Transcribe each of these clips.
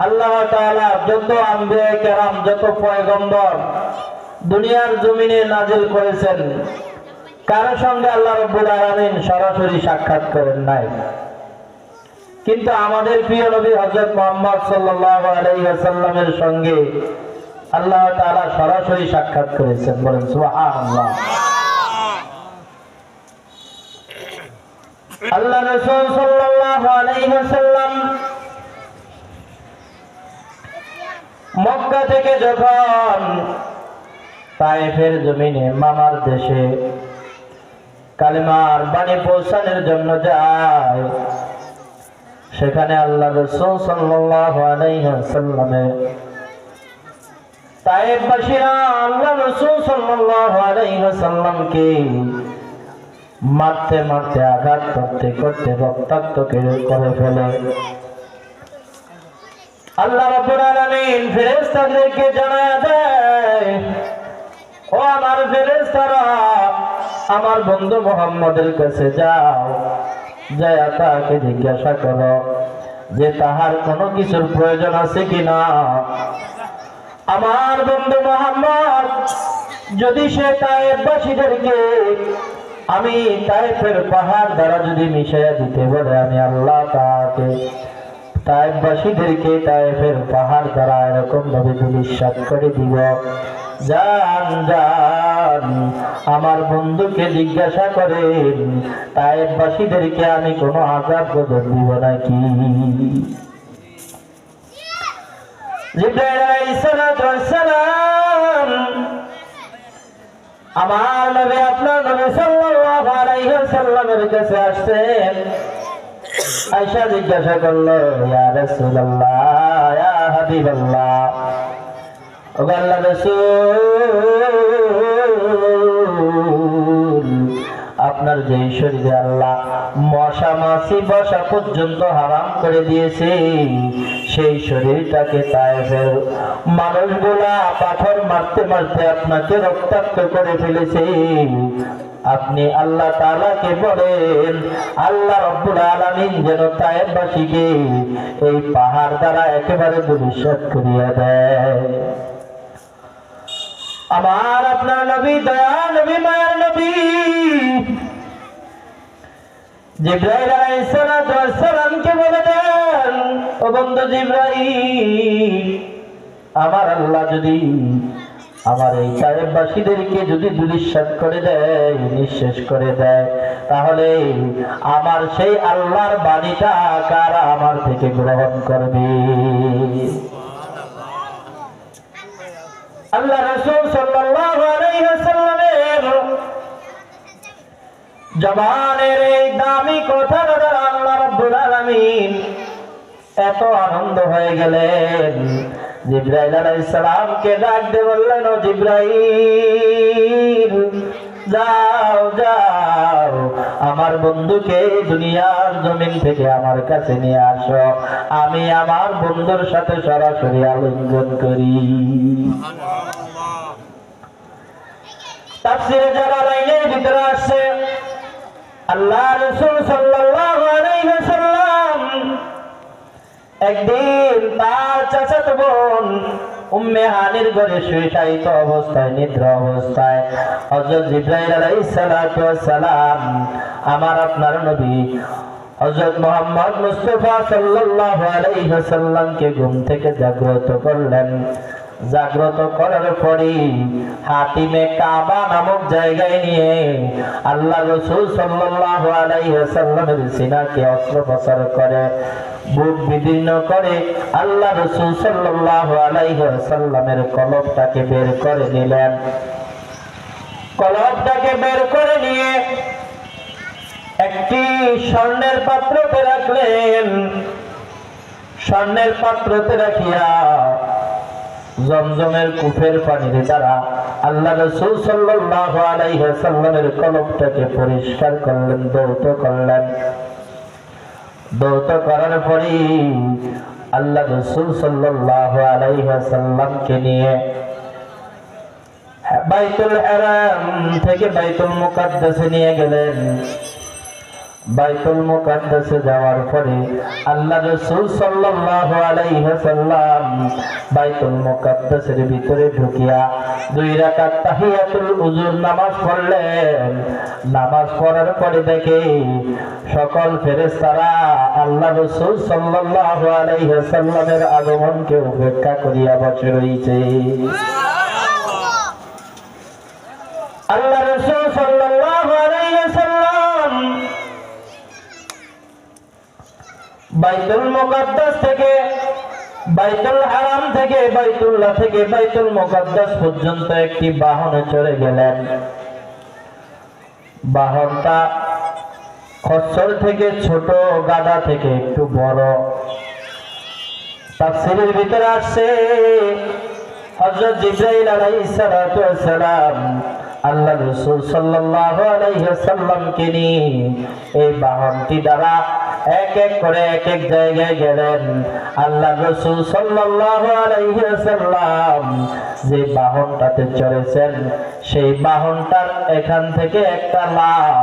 আল্লাহ তাআলা যত আম্বিয়া কেরাম, যত পয়গম্বর দুনিয়ার জমিনে নাজিল করেছেন, কারো সঙ্গে আল্লাহ রাব্বুল আলামিন সরাসরি সাক্ষাৎ করেন নাই। কিন্তু আমাদের প্রিয় নবী হযরত মুহাম্মদ সাল্লাল্লাহু আলাইহি ওয়াসাল্লামের সঙ্গে আল্লাহ তাআলা সরাসরি সাক্ষাৎ করেছেন। বলেন সুবহানাল্লাহ। আল্লাহ রাসূল সাল্লাল্লাহু আলাইহি ওয়াসাল্লাম মক্কা থেকে যখন তায়েফের জমিনে মামার দেশে কালিমার বাণী পৌঁছানোর জন্য যায়, সেখানে আল্লাহ রাসূল সাল্লাল্লাহু আলাইহি ওয়াসাল্লামের তায়েফবাসীরা আল্লাহ রাসূল সাল্লাল্লাহু আলাইহি ওয়াসাল্লামকে মারতে মারতে, আঘাত করতে করতে রক্তাক্ত করে ফেলে। আল্লাহ রাব্বুল আলামিন ফেরেশতাদেরকে জানায় দেয়, ও আমার ফেরেশতারা, আমার বন্ধু মুহাম্মদের কাছে যাও, যায় তাকে জিজ্ঞাসা করো যে তাহার কোনো কিছুর প্রয়োজন আছে কিনা। আমার বন্ধু মুহাম্মদ যদি সে তায়েফবাসীদেরকে আমি তায়েফের পাহাড় দ্বারা যদি মিশাইয়া দিতে বলে, আমি আল্লাহ তাকে তায়েফবাসীদেরকে তায়েফের পাহাড় দ্বারা এরকম ভাবে ধূলিসাৎ করে দিব। জান জান আমার বন্ধুকে জিজ্ঞাসা করেন তায়েফবাসীদেরকে আমি কোনো আযাব গজব দিব নাকি। জিবরাইল আলাইহিস সালাম আমার নবী, আপনার নবী সাল্লাল্লাহু আলাইহি ওয়াসাল্লামের কাছে আসছেন। আয়েশা জিজ্ঞাসা করলো, ইয়া রাসূলুল্লাহ, ইয়া হাবিবাল্লাহ, ও আল্লাহর রাসূল, আপনার যে শরীরে আল্লাহ মশা মাছি বসা পর্যন্ত হারাম করে দিয়েছে, সেই শরীরটাকে তায়েফের মানুষগুলা পাথর মারতে মারতে আপনাকে রক্তাক্ত করে ফেলেছে। আপনি আল্লাহ তাআলাকে বলেন আল্লাহ রাব্বুল আলামিন যেন তায়েফবাসীকে এই পাহাড় দ্বারা একেবারে ধূলিসাৎ করিয়া দেয়। আমার আপনার নবী, দয়া নবী, মায়ার নবী জিবরাইল আলাইহিস সালামকে বলে দেন, ও বন্ধু জিবরাইল, আমার আল্লাহ যদি আমার এই তায়েফবাসীদেরকে যদি ধূলিসাৎ করে দেয়, নিঃশেষ করে দেয়, তাহলে আমার সেই আল্লাহর বাণীটা কারা আমার থেকে গ্রহণ করবে? আল্লাহ রাসূল সাল্লাল্লাহু আলাইহি ওয়াসাল্লামের জবানের এই দামি কথার দ্বারা আল্লাহ রাব্বুল আলামিন এত আনন্দ হয়ে গেলেন, জিবরাইল আলাইহিস সালামকে ডাক দিয়ে বললেন, ও জিবরাইল, যাও যাও আমার বন্ধুকে দুনিয়ার জমিন থেকে আমার কাছে নিয়ে আসো, আমি আমার বন্ধুর সাথে সরাসরি আলিঙ্গন করি। তাফসীরে জালালাইনের ভিতরে আসছে, আল্লাহ রাসূল সাল্লাল্লাহু আলাইহি ওয়াসাল্লাম একদিন তার চাচাতো বোন উম্মে হানির ঘরে শুয়ে শায়িত অবস্থায়, নিদ্রা অবস্থায় হযরত জিবরাইল আলাইহিস সালাতু ওয়াস সালাম আমার আপনার নবী হযরত মুহাম্মদ মুস্তাফা সাল্লাল্লাহু আলাইহি ওয়াসাল্লামকে ঘুম থেকে জাগ্রত করলেন। জাগ্রত করার পরে হাতিমে কাবা নামক জায়গায় নিয়ে আল্লাহ রাসূল সাল্লাল্লাহু আলাইহি ওয়াসাল্লামের সিনাকে অস্ত্রোপচার করে, বুক বিদীর্ণ করে আল্লাহ রাসূল সাল্লাল্লাহু আলাইহি ওয়াসাল্লামের কলবটাকে বের করে নিলেন। কলবটাকে বের করে নিয়ে একটি স্বর্ণের পাত্রতে রাখলেন। স্বর্ণের পাত্রতে রাখিয়া জমজমের কূপের পানির দ্বারা আল্লাহ রাসূল সাল্লাল্লাহু আলাইহি ওয়াসাল্লামের কলবটাকে পরিষ্কার করলেন, ধৌত করলেন। ধৌত করার পরে আল্লাহ রাসূল সাল্লাল্লাহু আলাইহি ওয়াসাল্লামকে নিয়ে বাইতুল হারাম থেকে বাইতুল মুকাদ্দাসে নিয়ে গেলেন। বাইতুল মুকাদ্দাসে যাওয়ার পরে আল্লাহ রাসূল সাল্লাল্লাহু আলাইহি ওয়াসাল্লাম বাইতুল মুকাদ্দাসের ভিতরে ঢুকিয়া 2 রাকাত তাহিয়াতুল উযুর নামাজ পড়লেন। নামাজ পড়ার পরে দেখে সকল ফেরেশতারা আল্লাহ রাসূল সাল্লাল্লাহু আলাইহি ওয়াসাল্লামের আগমনকে অপেক্ষা করিয়া বসে রয়েছে। আল্লাহ রাসূল সাল্লাল্লাহু আলাইহি ওয়াসাল্লাম বাইতুল মুকাদ্দাস থেকে, বাইতুল হারাম থেকে, বাইতুল্লাহ থেকে বাইতুল মুকাদ্দাস পর্যন্ত একটি বাহনে চড়ে গেলেন। বাহনটা খচ্চর থেকে ছোট, গাধা থেকে একটু বড়। তাফসীরের ভিতরে আসছে হযরত জিবরাইল আলাইহিস সালাতু ওয়াস সালাম আল্লাহ রাসূল সাল্লাল্লাহু আলাইহি ওয়াসাল্লামকে নিয়ে এই বাহনটি দ্বারা এক এক করে এক এক জায়গায় গেলেন। আল্লাহ রাসূল সাল্লাল্লাহু আলাইহি ওয়াসাল্লাম যে বাহনটাতে চড়েছেন সেই বাহনটার এখান থেকে একটা লাভ,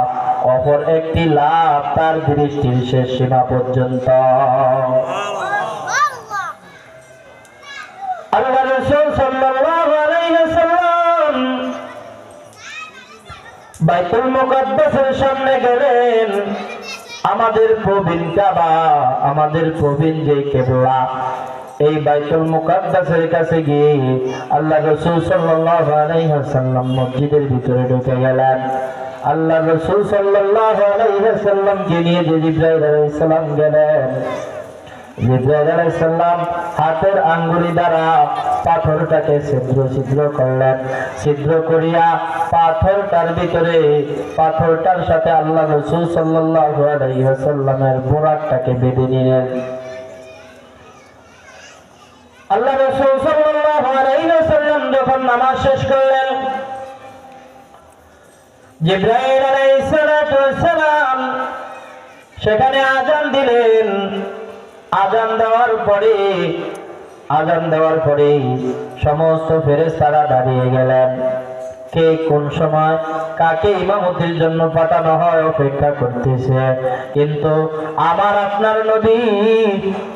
অপর একটি লাভ তার দৃষ্টির শেষ সীমা পর্যন্ত। আল্লাহ রাসূল সাল্লাল্লাহু আলাইহি ওয়াসাল্লাম বাইতুল মুকাদ্দাসের সামনে গেলেন। আমাদের প্রবীণ কাবা, আমাদের প্রবীণ যে কিবলা, এই বাইতুল মুকাদ্দাসের কাছে গিয়ে আল্লাহ রাসূল সাল্লাল্লাহু আলাইহি ওয়াসাল্লাম মসজিদের ভিতরে ঢুকে গেলেন। আল্লাহ রাসূল সাল্লাল্লাহু আলাইহি ওয়াসাল্লামকে নিয়ে জিবরাইল আলাইহিস সালাম গেলেন। জিবরাইল আলাইহিস সালাম হাতের আঙ্গুলি দ্বারা পাথরটাকে ছিদ্র ছিদ্র করলেন। ছিদ্র করিয়া পাথরটার ভিতরে, পাথরটার সাথে আল্লাহ রাসূল সাল্লাল্লাহু আলাইহি ওয়াসাল্লামের বুরাকটাকে বেঁধে নিলেন। আল্লাহ রাসূল সাল্লাল্লাহু আলাইহি ওয়াসাল্লাম যখন নামাজ শেষ করলেন, জিবরাইল আলাইহিস সালাম সেখানে আযান দিলেন। আযান দেওয়ার পরে সমস্ত ফেরেশতারা দাঁড়িয়ে গেলেন। কে কোন সময় কাকে ইমামতির জন্য পাঠানো হয় অপেক্ষা করতেছে। কিন্তু আমার আপনার নবী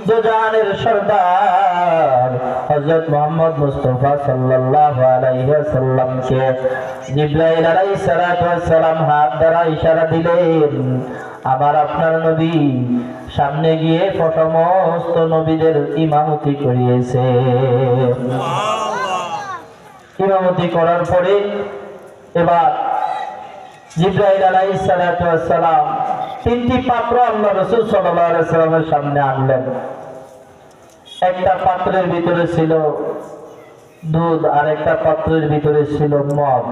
দুজাহানের সরদার হযরত মুহাম্মদ মুস্তাফা সাল্লাল্লাহু আলাইহি ওয়াসাল্লামকে জিবরাইল আলাইহিস সালাম হাত দ্বারা ইশারা দিলেন। আমার আপনার নবী সামনে গিয়ে সমস্ত নবীদের ইমামতি করিয়েছে। ইমামতি করার পরে এবার জিবরাইল আলাইহিস সালাম 3টি পাত্র আল্লাহ রাসূল সাল্লাল্লাহু আলাইহি ওয়াসাল্লামের সামনে আনলেন। একটা পাত্রের ভিতরে ছিল দুধ, আর একটা পাত্রের ভিতরে ছিল মদ,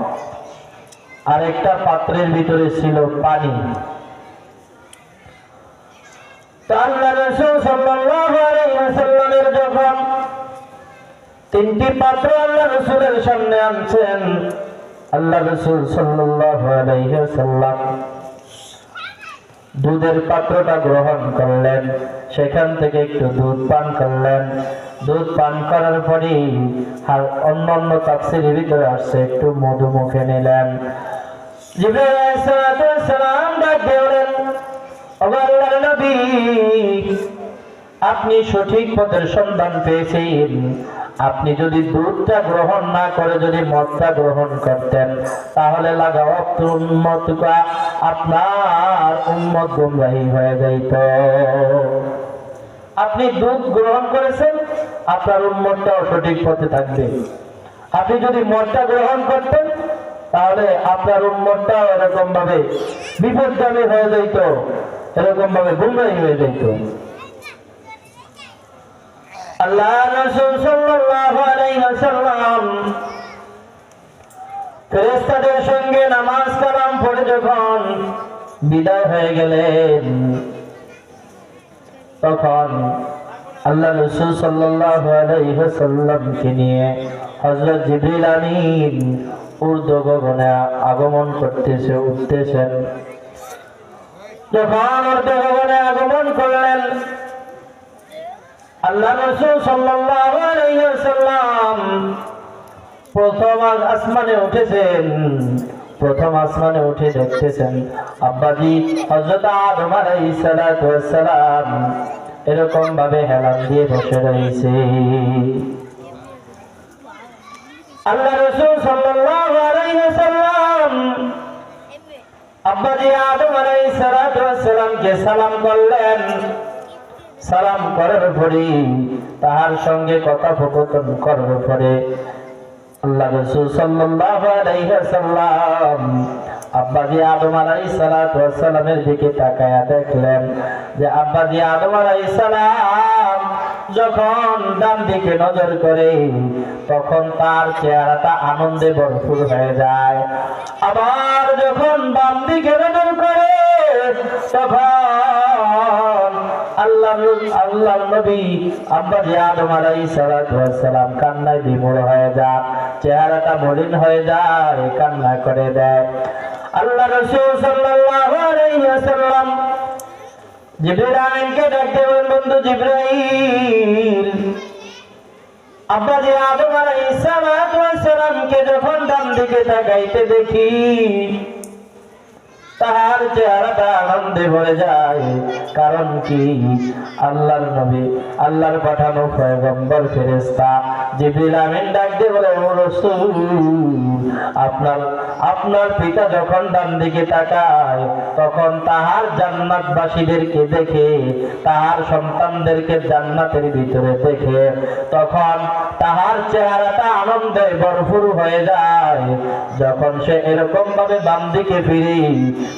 আর একটা পাত্রের ভিতরে ছিল পানি। আল্লাহ রাসূল সাল্লাল্লাহু আলাইহি ওয়াসাল্লামের যখন 3টি পাত্র আল্লাহ রাসূলের সামনে আনছেন, আল্লাহ রাসূল সাল্লাল্লাহু আলাইহি ওয়াসাল্লাম দুধের পাত্রটা গ্রহণ করলেন। সেখান থেকে একটু দুধ পান করলেন। দুধ পান করার পরে আর অন্যান্য তাফসীরের ভিতরে আসছে একটু মধু মুখে নিলেন। জিবরাইল আলাইহিস সালাম ডাক দিলেন, আল্লাহর নবী, আপনি সঠিক পথের সন্ধান পেয়েছেন। আপনি যদি দুধটা গ্রহণ না করে যদি মদটা গ্রহণ করতেন তাহলে আপনার উম্মত গুমরাহী হয়ে যাইত। আপনি দুধ গ্রহণ করেছেন, আপনার উম্মতটাও সঠিক পথে থাকবে। আপনি যদি মদটা গ্রহণ করতেন তাহলে আপনার উম্মতটাও এরকম ভাবে বিপদগামী হয়ে যাইত, এরকম ভাবে গুমরাহী হয়ে যাইত। আল্লাহ রাসূল সাল্লাল্লাহু আলাইহি ওয়াসাল্লাম ফেরেশতাদের সঙ্গে নামাজ কালাম পড়ে যখন বিদায় হয়ে গেলেন, তখন আল্লাহ রাসূল সাল্লাল্লাহু আলাইহি ওয়াসাল্লামকে নিয়ে হযরত জিবরিল আমিন ঊর্ধ্ব গগনে আগমন করতেছে, উঠতেছেন। যখন ঊর্ধ্ব গগনে আগমন করলেন, আল্লাহ রাসূল সাল্লাল্লাহু আলাইহি ওয়াসাল্লাম প্রথম আসমানে উঠেছেন। প্রথম আসমানে উঠে দেখতেছেন আব্বাজি হযরত আদম আলাইহিস সালাতু ওয়াস সালাম এরকম ভাবে হেলান দিয়ে বসে রয়েছে। আল্লাহ রাসূল সাল্লাল্লাহু আলাইহি ওয়াসাল্লাম আব্বাজি আদম আলাইহিস সালাতু ওয়াস সালামকে সালাম করলেন। সালাম করার পরে তার সঙ্গে কথোপকথন করার পরে আল্লাহ রাসূল সাল্লাল্লাহু আলাইহি ওয়াসাল্লাম আব্বাজি আদম আলাইহিস সালাতু ওয়াস সালামের দিকে তাকায়া দেখলেন যে আব্বাজি আদম আলাইহিস সালাম যখন ডান দিকে নজর করে তখন তার চেহারাটা আনন্দে ভরপুর হয়ে যায়, আবার যখন বাম দিকে নজর করে তখন আল্লাহর নবী আব্বাজি আদম আলাইহিস সালাতু ওয়াস সালাম কান্নায় বিমূঢ় হয়ে যায়, চেহারাটা মলিন হয়ে যায়, কান্না করে দেয়। আল্লাহ রাসূল সাল্লাল্লাহু আলাইহি ওয়াসাল্লাম জিবরাইল আমিনকে ডাকতে বলেন, বন্ধু জিবরাইল, আব্বাজি আদম আলাইহিস সালাতু ওয়াস সালামকে যখন ডান দিকে তাকাইতে দেখি তার চেহারাটা আনন্দে ভরে যায়। কারণ কি? আল্লাহর নবী, আল্লাহর পাঠানো পয়গম্বর ফেরেশতা জিবরিল আমিন ডাক দিয়ে বলে, ও রাসূল, আপনার পিতা যখন ডান দিকে তাকায় তখন তাহার জান্নাতবাসীদেরকে দেখে, তাহার সন্তানদেরকে জান্নাতের ভিতরে দেখে, তখন তাহার চেহারাটা আনন্দে ভরপুর হয়ে যায়। যখন সে এরকম ভাবে বাম দিকে ফিরে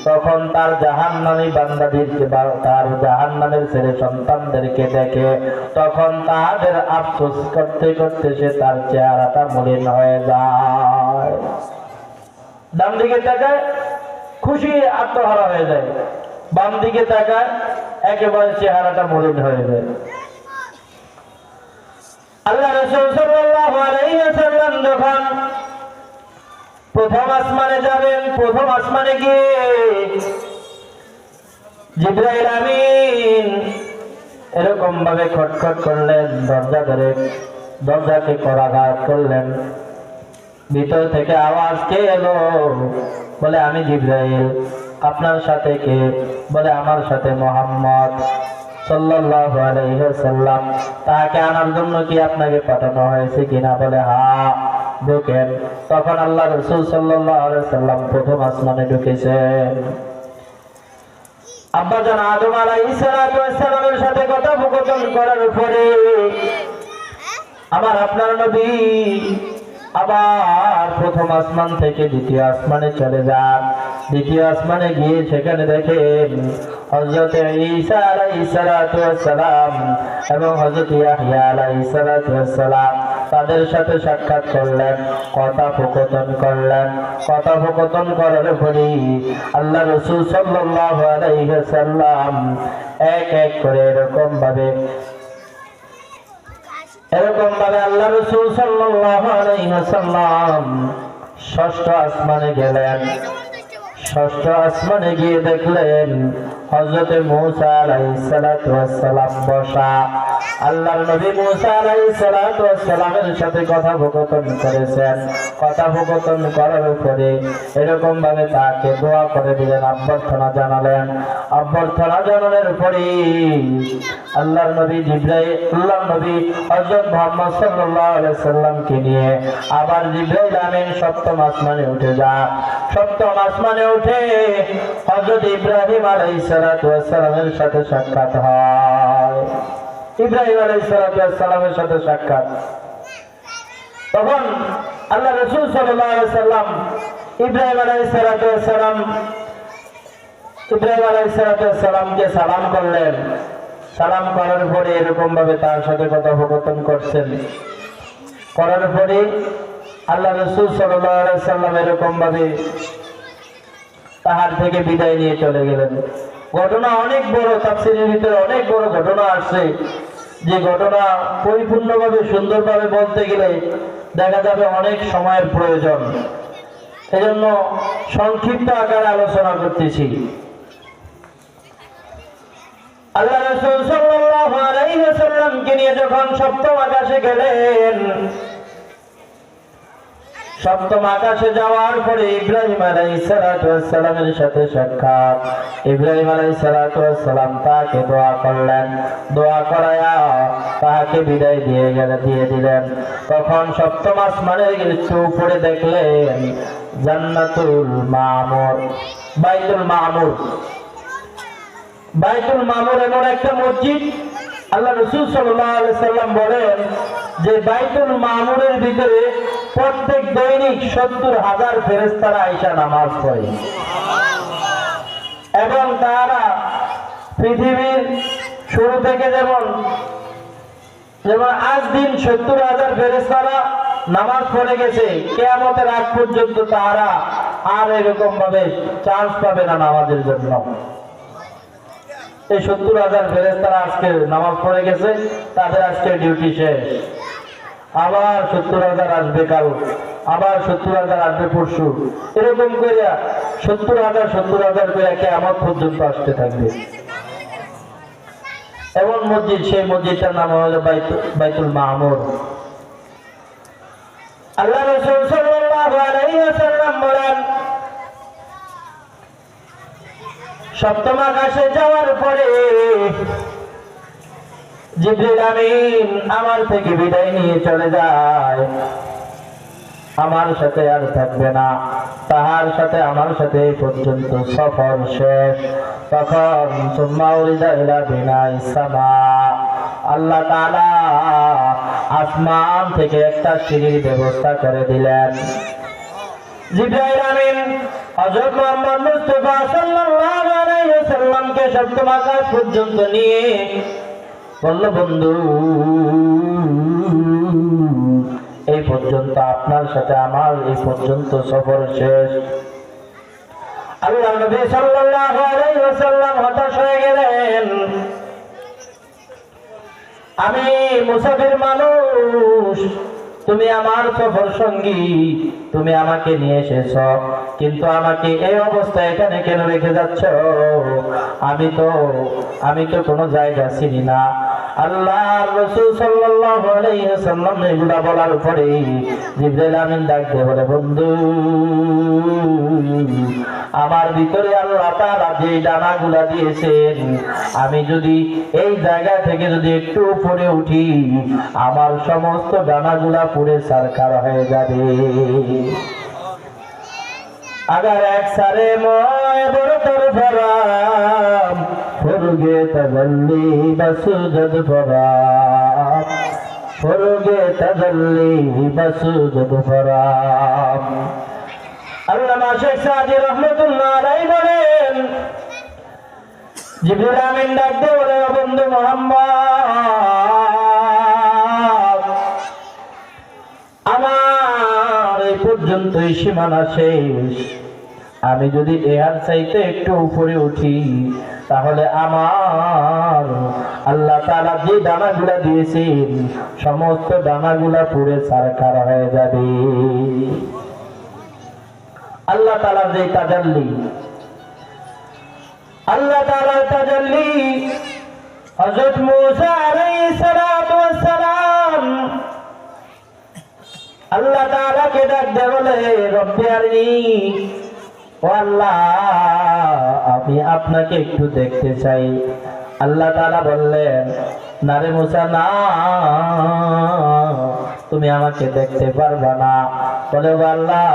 তখন তার জাহান্নামী বান্দাদেরকে বা তার জাহান্নামের ছেলে সন্তানদেরকে দেখে, তখন তাদের আফসোস করতে করতে সে তার চেহারাটা মলিন হয়ে যায়। ডান দিকে তাকায় খুশি আত্মহারা হয়ে যায়, বাম দিকে তাকায় একেবারে চেহারাটা মলিন হয়ে যায়। আল্লাহ রাসূল সাল্লাল্লাহু আলাইহি ওয়াসাল্লাম যখন প্রথম আসমানে যাবেন, প্রথম আসমানে গিয়ে জিবরাইল আমিন এরকম ভাবে খটখট করলেন, দরজা ধরে দরজাকে করাঘাত করলেন। ভিতর থেকে আওয়াজ কে এলো? বলে আমি জিবরাইল। আপনার সাথে কে? বলে আমার সাথে মুহাম্মদ সাল্লাল্লাহু আলাইহি ওয়াসাল্লাম। তাকে আনার জন্য কি আপনাকে পাঠানো হয়েছে কিনা? বলে হ্যাঁ, ঢোকেন। তখন আল্লাহ রাসূল সাল্লাল্লাহু আলাইহি ওয়াসাল্লাম প্রথম আসমানে ঢুকেছেন। আব্বাজান আদম আলাইহিস সালাতু ওয়াস সালামের সাথে কথোপকথন করার পরে আমার আপনার নবী আবার প্রথম আসমান থেকে দ্বিতীয় আসমানে চলে যান। দ্বিতীয় আসমানে গিয়ে সেখানে দেখেন হযরত ঈসা আলাইহিস সালাতু ওয়াস সালাম এবং হযরত ইয়াহইয়া আলাইহিস সালাতু ওয়াস সালাম তাদের সাথে সাক্ষাৎ করলেন, কথোপকথন করলেন। কথোপকথন করার পরে আল্লাহ রাসূল সাল্লাল্লাহু আলাইহি ওয়াসাল্লাম এক এক করে এরকম ভাবে আল্লাহ রাসূল সাল্লাল্লাহু আলাইহি ওয়াসাল্লাম ষষ্ঠ আসমানে গেলেন। ষষ্ঠ আসমানে গিয়ে দেখলেন হযরত মূসা আলাইহিস সালাতু ওয়াস সালাম বসা। আল্লাহর নবী মূসা আলাইহিস সালাতু ওয়াস সালামের সাথে কথোপকথন করেছেন। কথোপকথন করার পরে এরকম ভাবে তাকে দোয়া করে দিলেন, অভ্যর্থনা জানালেন। অভ্যর্থনা জানানোর পরে আল্লাহর নবী হযরত মুহাম্মদ সাল্লাল্লাহু আলাইহি সাল্লামকে নিয়ে আবার জিবরাইল আমিন সপ্তম আসমানে উঠে যায়। সপ্তম আসমানে উঠে হযরত ইব্রাহিম আলাইহিস সালাতু ওয়াস সালামের সাথে সাক্ষাৎ হয়। ইব্রাহিম আলাইহিস সালাতু ওয়াস সালামের সাথে সাক্ষাৎ। তখন আল্লাহ রাসূল সাল্লাল্লাহু আলাইহি সাল্লাম ইব্রাহিম আলাইহিস সালাতু ওয়াস সালামকে সালাম করলেন। সালাম করার পরে এরকম ভাবে তার সাথে কথোপকথন করছেন। করার পরে আল্লাহ রাসূল সাল্লাল্লাহু আলাইহি সাল্লাম এরকম ভাবে তাহার থেকে বিদায় নিয়ে চলে গেলেন। ঘটনা অনেক বড়, তাফসীরের ভিতরে অনেক বড় ঘটনা আসছে, যে ঘটনা পরিপূর্ণভাবে সুন্দরভাবে বলতে গেলে দেখা যাবে অনেক সময়ের প্রয়োজন। এজন্য সংক্ষিপ্ত আকারে আলোচনা করতেছি। আল্লাহ রাসূল সাল্লাল্লাহু আলাইহি ওয়াসাল্লামকে নিয়ে যখন সপ্তম আকাশে গেলেন, সপ্তম আকাশে যাওয়ার পরে ইব্রাহিম আলাইহিস সালামের সাথে সাক্ষাৎ। ইব্রাহিম আলাইহিস সালাম তাকে দোয়া করলেন, দোয়া করায়া তাকে বিদায় দিয়ে দিলেন। তখন সপ্তম আসমানের একটু উপরে দেখলেন জান্নাতুল মামুর, বাইতুল মামুর। বাইতুল মামুর এমন একটা মসজিদ, আল্লাহ রাসূল সাল্লাল্লাহু আলাইহি সাল্লাম বলেন যে বাইতুল মামুরের ভিতরে প্রত্যেক দৈনিক 70,000 ফেরেশতারা আয়েশা নামাজ পড়ে এবং তারা পৃথিবীর শুরু থেকে যেমন আজ দিন 70,000 ফেরেশতারা নামাজ পড়ে গেছে, কিয়ামতের আগ পর্যন্ত তারা আর এরকম ভাবে চান্স পাবে না নামাজের জন্য। এই 70,000 ফেরেশতারা আজকে নামাজ পড়ে গেছে, তাদের আজকে ডিউটি শেষ। আবার 70,000 আসবে কাল, আবার 70,000 আসবে পরশু, এরকম করে 70,000 করে কিয়ামত পর্যন্ত আসতে থাকবে। এমন মসজিদ, সেই মসজিদটার নাম হলো বাইতুল মামুর। আল্লাহ রাসূল সাল্লাল্লাহু আলাইহি ওয়াসাল্লাম বলেন সপ্তম আকাশে যাওয়ার পরে জিবরিল আমিন আমার থেকে বিদায় নিয়ে চলে যায়, আমার সাথে আর থাকবে না, তাহার সাথে আমার সাথে এই পর্যন্ত সফর শেষ। তখন সুম্মা উরিদা ইলা বিনাইস সামা, আল্লাহ তাআলা আসমান থেকে একটা সিঁড়ির ব্যবস্থা করে দিলেন। জিবরাইল আমিন হযরত মুহাম্মদ মুস্তাফা সাল্লাল্লাহু আলাইহি ওয়াসাল্লামকে সপ্তম আকাশ পর্যন্ত নিয়ে বলল, বন্ধু এই পর্যন্ত আপনার সাথে আমার এই পর্যন্ত সফর শেষ। আল্লাহ নবী সাল্লাল্লাহু আলাইহি ওয়াসাল্লাম হতাশ হয়ে গেলেন, আমি মুসাফির মানুষ, তুমি আমার সফর সঙ্গী, তুমি আমাকে নিয়ে এসেছ, কিন্তু আমাকে এই অবস্থায় এখানে কেন রেখে যাচ্ছ? আমি তো কোনো জায়গা চিনি না। আল্লাহর রাসূল সাল্লাল্লাহু আলাইহি ওয়াসাল্লাম এগুলা বলার পরে জিবরাইল আমিন ডাক দিয়ে বলে, বন্ধু আমার ভিতরে আল্লাহ তাআলা যে ডানাগুলা দিয়েছেন, আমি যদি এই জায়গা থেকে যদি একটু উপরে উঠি, আমার সমস্ত ডানাগুলা পুড়ে ছারখার হয়ে যাবে। अगर एक सारे मोए बरतर फराम फुरगे तजल्ली बसुजद फराम फुरगे तजल्ली बसुजद फराम। আল্লামা শেখ সাদি রহমাতুল্লাহ আলাইহি বলেন জিবরিল আমিন ডাক দিয়ে বলে, বন্ধু মুহাম্মদ আমার এই পর্যন্ত সীমানা শেষ, আমি যদি এর চাইতে একটু উপরে উঠি তাহলে আমার আল্লাহ তাআলা যে দানাগুলা দিয়েছেন সমস্ত দানাগুলা পুড়ে ছারখার হয়ে যাবে। আল্লাহ তাআলার যে তাজাল্লি, আল্লাহ তাআলার তাজাল্লি হযরত মূসা আলাইহিস সালাতু ওয়াস সালাম আল্লাহ তাআলাকে ডাক দিয়ে বলে, রব্বি আরনি, ও আল্লাহ আমি আপনাকে একটু দেখতে চাই। আল্লাহ তাআলা বললেন, না রে মূসা না, তুমি আমাকে দেখতে পারবা না। বলে, আল্লাহ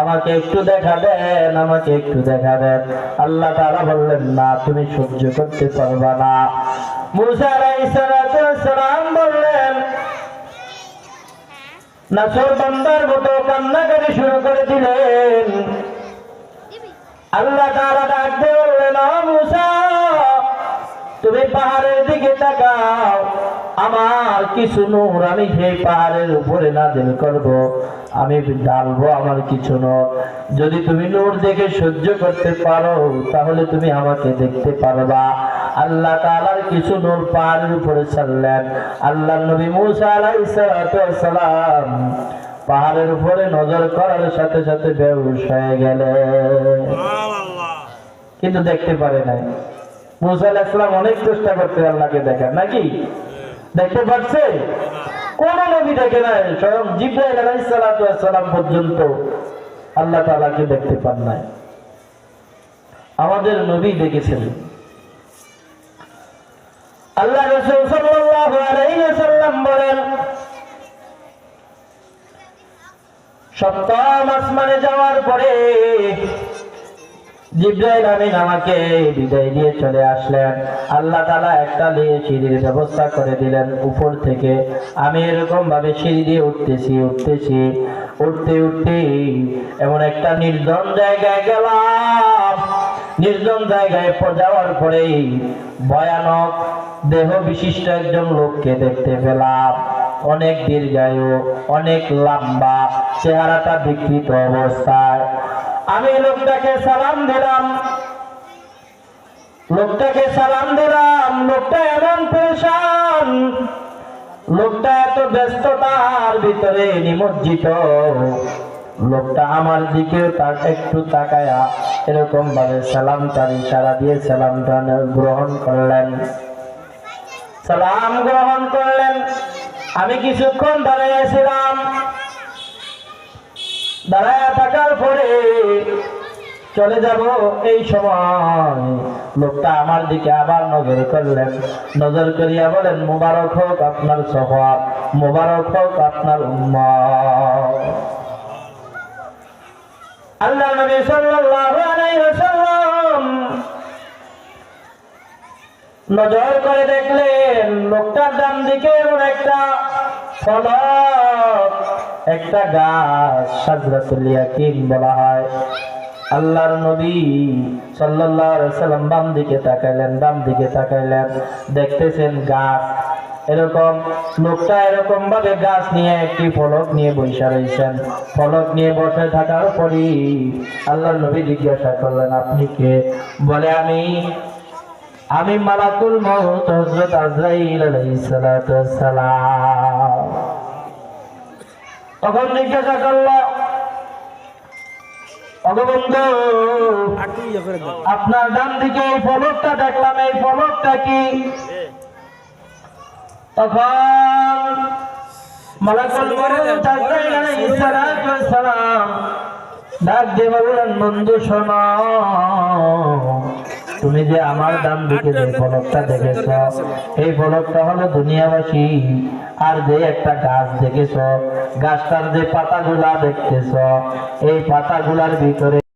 আমাকে একটু দেখা দেন, আমাকে একটু দেখা দেন। আল্লাহ তাআলা বললেন, না তুমি সহ্য করতে পারবা না। মূসা আলাইহিস সালাম বললেন, নাসর বান্দার মতো কান্নাকাটি শুরু করে দিলেন। আল্লাহ তাআলা ডাক দিয়ে বললেন, ও মূসা তুমি পাহাড়ের দিকে তাকাও, আমার কিছু নূর আমি সেই পাহাড়ের উপরে নাযিল করব, আমি ঢালবো আমার কিছু নূর। যদি তুমি নূর দেখে সহ্য করতে পারো তাহলে তুমি আমাকে দেখতে পারবা। আল্লাহ তাআলার কিছু নূর পাহাড়ের উপরে ছাড়লেন। আল্লাহর নবী মূসা আলাইহিস সালাম পাহাড়ের উপরে নজর করার সাথে সাথে বেহুশ হয়ে গেলেন, কিন্তু দেখতে পারে নাই। মূসা আলাইহিস সালাম অনেক চেষ্টা করতে আল্লাহকে দেখার, নাকি? দেখতে পাচ্ছে? কোন নবী দেখে নাই। স্বয়ং জিবরাইল আলাইহিস সালাতু ওয়াস সালাম পর্যন্ত আল্লাহ তাআলাকে দেখতে পান নাই। আমাদের নবী দেখেছেন। আল্লাহ রাসূল সাল্লাল্লাহু আলাইহি ওয়াসাল্লাম বলেন, সপ্তম আসমানে যাওয়ার পরে জিবরাইল আমিন আমাকে বিদায় দিয়ে চলে আসলেন। আল্লাহ তাআলা একটা সিঁড়ির ব্যবস্থা করে দিলেন উপর থেকে। আমি এরকম ভাবে সিঁড়ি দিয়ে উঠতে উঠতে এমন একটা নির্জন জায়গায় গেলাম। নির্জন জায়গায় যাওয়ার পরেই ভয়ানক দেহ বিশিষ্ট একজন লোককে দেখতে পেলাম। অনেক দীর্ঘায়ু, অনেক লম্বা, চেহারাটা বিকৃত অবস্থায়। আমি লোকটাকে সালাম দিলাম। লোকটা এমন পেরেশান, লোকটা এত ব্যস্ততার ভিতরে নিমজ্জিত। লোকটা আমার দিকে একটু তাকায়া এরকম ভাবে সালামটার ইশারা দিয়ে সালামটা গ্রহণ করলেন। আমি কিছুক্ষণ দাঁড়িয়েছিলাম। দাঁড়ায় থাকার পরে চলে যাব, এই সময় লোকটা আমার দিকে আবার নজর করলেন। নজর করিয়া বলেন, মুবারক হোক আপনার সফর, মুবারক হোক আপনার উম্মত। আল্লাহ নবী সাল্লাল্লাহু আলাইহি ওয়াসাল্লাম নজর করে দেখলেন লোকটার ডান দিকে এমন একটা ফলক, একটা গাছ, শাজরাতুল ইয়াকিন বলা হয়। আল্লাহর নবী সাল্লাল্লাহু আলাইহি ওয়াসাল্লাম বাম দিকে তাকাইলেন, দেখতেছেন গাছ। এরকম লোকটা এরকম ভাবে গাছ নিয়ে একটি ফলক নিয়ে বসে রয়েছেন। ফলক নিয়ে বসে থাকার পরই আল্লাহর নবী জিজ্ঞাসা করলেন, আপনি কে? বলে, আমি মালাকুল মউত হযরত আজরাইল আলাইহিস সালাতু ওয়াস সালাম। তখন জিজ্ঞাসা করল, অগবন্ধু, আপনার ডান দিকে এই ফলকটা দেখলাম, এই ফলকটা কি? তখন মালাকুল মউত আজরাইল আলাইহিস সালাতু ওয়াস সালাম ডাক দিয়ে বললেন, বন্ধু শোনো, তুমি যে আমার ডান দিকে যে ফলকটা দেখেছ, এই ফলকটা হলো দুনিয়াবাসী। আর যে একটা গাছ দেখেছ, গাছটার যে পাতাগুলা দেখতেছ, এই পাতাগুলার ভিতরে